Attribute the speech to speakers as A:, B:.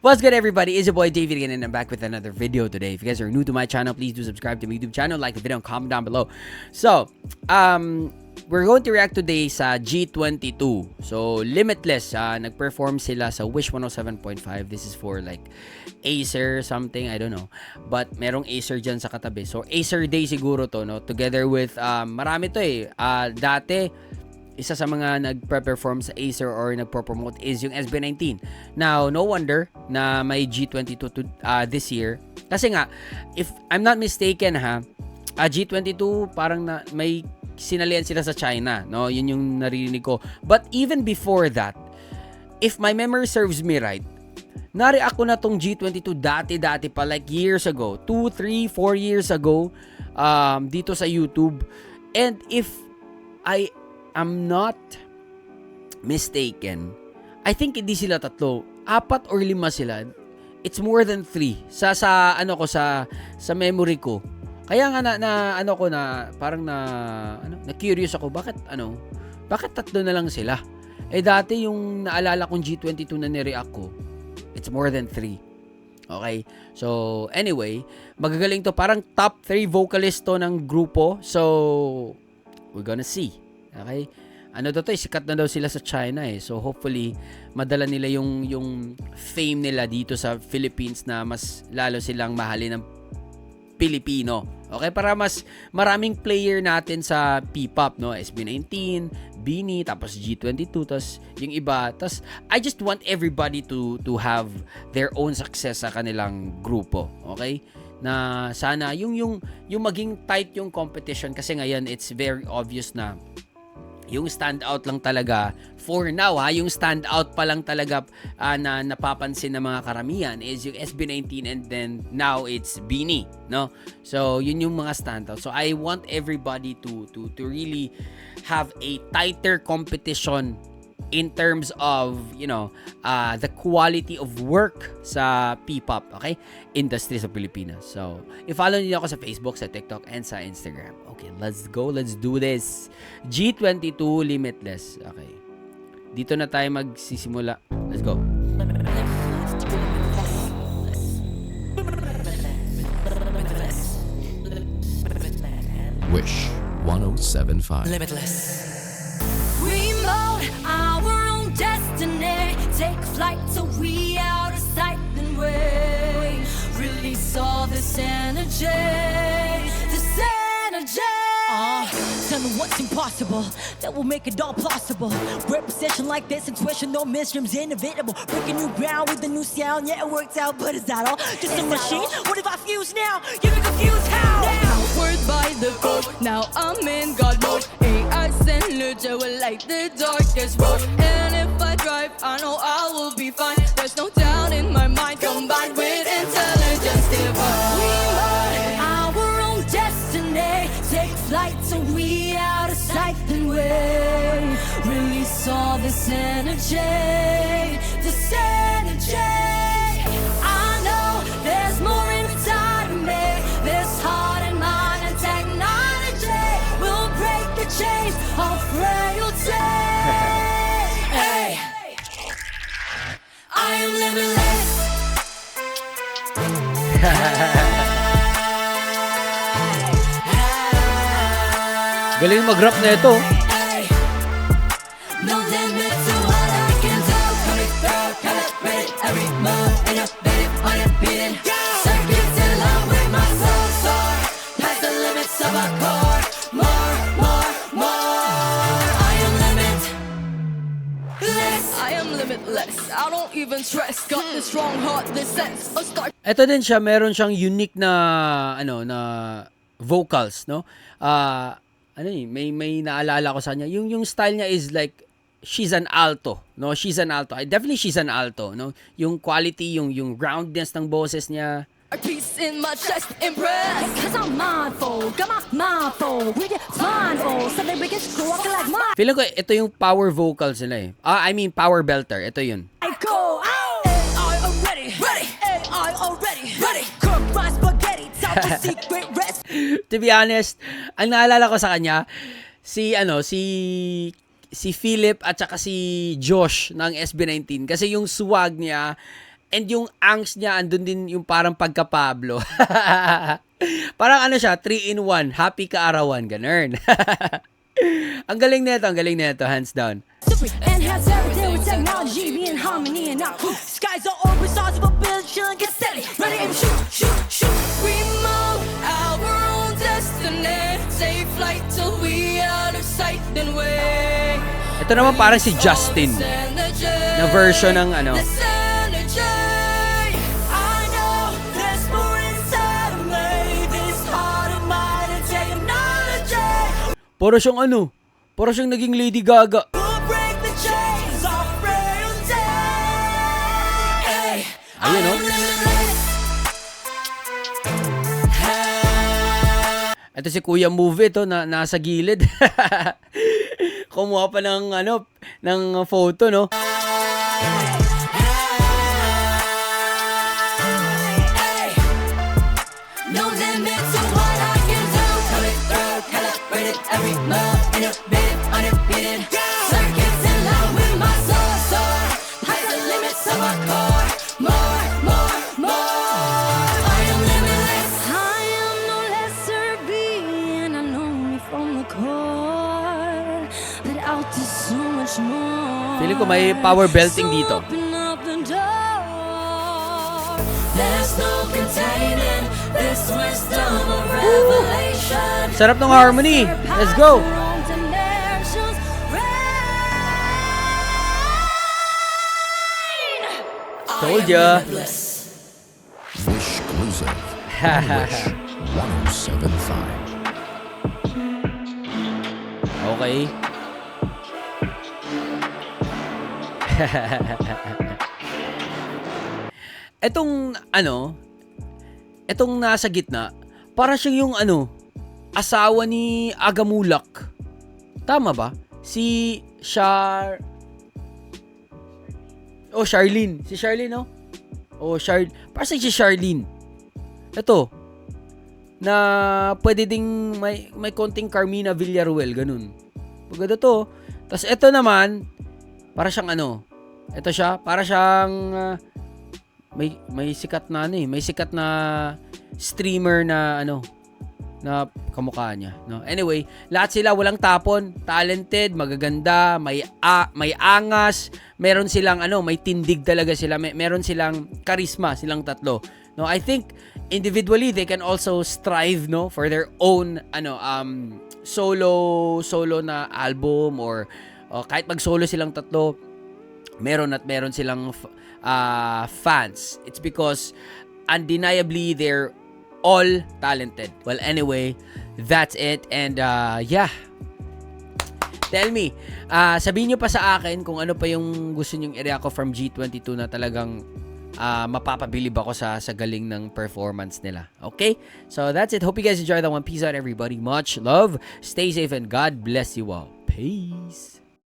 A: What's good, everybody? It's your boy David again, and I'm back with another video today. If you guys are new to my channel, please do subscribe to my YouTube channel, like the video, and comment down below. So, we're going to react today sa G22. So, Limitless, nag-perform sila sa Wish 107.5. This is for like Acer something, I don't know. But merong Acer dyan sa katabi. So, Acer Day siguro to, no? Together with, marami to eh. Dati, isa sa mga nagpe-perform sa Acer or nagpo-promote is yung SB19. Now, no wonder na may G22 this year. Kasi nga, if I'm not mistaken G22 parang may sinalian sila sa China, no? Yun yung narinig ko. But even before that, if my memory serves me right, na-react ko na tong G22 dati pa, like years ago, 2, 3, 4 years ago, dito sa YouTube. And if I'm not mistaken, I think hindi sila tatlo, 4 or 5 sila. It's more than 3 sa memory ko. Kaya nga parang na curious ako, bakit tatlo na lang sila? Eh dati yung naalala kong G22 na nireact ko, it's more than 3. Okay? So anyway, magagaling to, parang top 3 vocalist to ng grupo. So we're gonna see. Okay? Sikat na daw sila sa China eh. So hopefully madala nila yung fame nila dito sa Philippines na mas lalo silang mahalin ng Pilipino. Okay, para mas maraming player natin sa P-pop, no? SB19, BINI, tapos G22, tapos yung iba. Tapos I just want everybody to have their own success sa kanilang grupo. Okay? Na sana yung maging tight yung competition, kasi ngayon it's very obvious na yung standout lang talaga for now yung standout pa lang talaga na napapansin ng mga karamihan is yung SB19, and then now it's BINI, no? So yun yung mga standout. So I want everybody to really have a tighter competition in terms of, the quality of work sa P-pop, okay? Industry sa Pilipinas. So, i-follow niyo ako sa Facebook, sa TikTok, and sa Instagram. Okay, let's go. Let's do this. G22 Limitless. Okay. Dito na tayo magsisimula. Let's go.
B: Wish 107.5.
C: Limitless. Remote our own destiny. Take flight so we out of sight and way. Release all this energy. This energy.
D: Tell me what's impossible, that will make it all plausible. Representation like this, intuition, no mysteries, inevitable. Breaking new ground with a new sound, yeah, it works out, but is that all? Just a machine? What if I fuse now? You be confused how?
E: Powered by the code, now I'm in God mode. AI signature will light the darkest road. And if I drive, I know I will be fine. There's no doubt in my mind, combined with intelligence divine.
C: Remote our own destiny. Take flight so we out of sight and way. Release all this energy. This energy. I know there's more inside of me. This heart and mind and technology will break the chains of frailty. Hey, I am limitless.
A: Galing mag-rap na ito.
C: Hey, no limit to what I can do. Coming through, calibrate every move, innovative, unbeaten. Circuit till I'm with my soul soar. Past the limits of our core. More. I am limitless.
E: I am limitless, I don't even stress. Got this strong heart, this sense of start.
A: Ito din siya, meron siyang unique na vocals, no? May naalala ko sa kanya. Yung style niya is like she's an alto, no? She's an alto. Definitely she's an alto, no? Yung quality, yung roundness ng boses niya.
E: A piece in my chest, impress.
D: Cause I'm mindful, got my mindful. We get blindfold, so they begin walking like mine.
A: Feeling ko ito yung power vocals nila eh. I mean power belter. Ito yun.
D: I go out. AI already, ready. AI already, ready. Cook my spaghetti, top the secret recipe.
A: To be honest, ang naalala ko sa kanya, si Philip at saka si Josh ng SB19, kasi yung swag niya And yung angst niya, andun din yung parang pagka-Pablo. Parang ano siya, 3-in-1, happy kaarawan, ganun. Ang galing nito, hands down.
C: Enhance everything with technology, be in harmony and not cool.
D: Skies are open, stars of a billion, chillin', get steady.
C: Ready and shoot, shoot, shoot.
E: Remote, our own destiny. Take flight till we out of sight and way.
A: Ito naman parang si Justin na version ng ano.
C: I know there's more inside of me. This heart of mine and technology
A: Puro siyang naging Lady Gaga.
C: will break the chains of frailty. Hey,
A: Ayun, no? Ito si Kuya Move to na nasa gilid. Kumuha pa ng ng photo, no?
C: No limit to what I can do. Coming through, calibrated every move, innovative, undefeated. Circuits in line with my soul, soar. High the limits of my core. More, more, more. I am limitless. I am no lesser being. I know me from the core, but out to so much more.
A: Feeling ko may power belting
C: So
A: dito.
C: open up the door. There's no containing this wisdom of revelation.
A: Sarap ng harmony. Let's go. Told ya.
B: Wish exclusive. Wish 1075.
A: Okay. Etong nasa gitna, para siyang yung asawa ni Agamulak. Tama ba? Si Charlene. Si Charlene, no? Para si Charlene. Ito, na pwede ding may konting Carmina Villaruel, ganun. Pagkada to. Tapos ito naman, para siyang ito siya, para siyang may sikat na may sikat na streamer na na kamukha niya, no? Anyway, lahat sila walang tapon, talented, magaganda, may angas, meron silang may tindig talaga sila, meron silang charisma silang tatlo. No, I think individually they can also strive for their own solo na album or kahit mag-solo silang tatlo, meron silang fans. It's because undeniably they're all talented. Well, anyway, that's it. And yeah, tell me, sabihin nyo pa sa akin kung ano pa yung gusto nyong i-react ko from G22 na talagang mapapabilib ako sa galing ng performance nila. Okay? So that's it. Hope you guys enjoyed that one. Peace out, everybody. Much love. Stay safe and God bless you all. Peace.